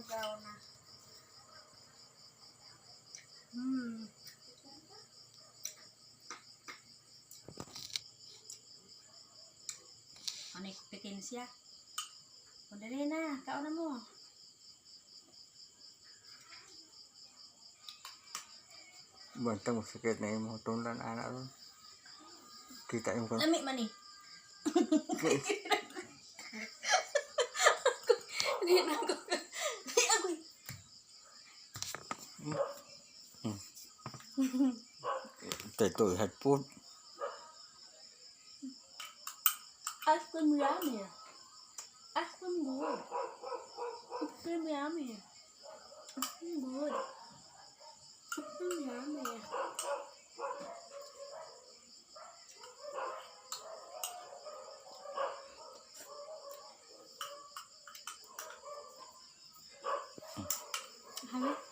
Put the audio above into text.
lugaw na. Ano yung pikin siya? O dali na, kaon na mo. Bantang sakit na yung mga tundan anak ron. Kita yung kan. Lami man eh. Hindi na ako. Ay, agoy. Ito headphone. Ice cream yummy. Ice cream good. Ice cream yummy. Ice cream good. Ice cream yummy. Halo.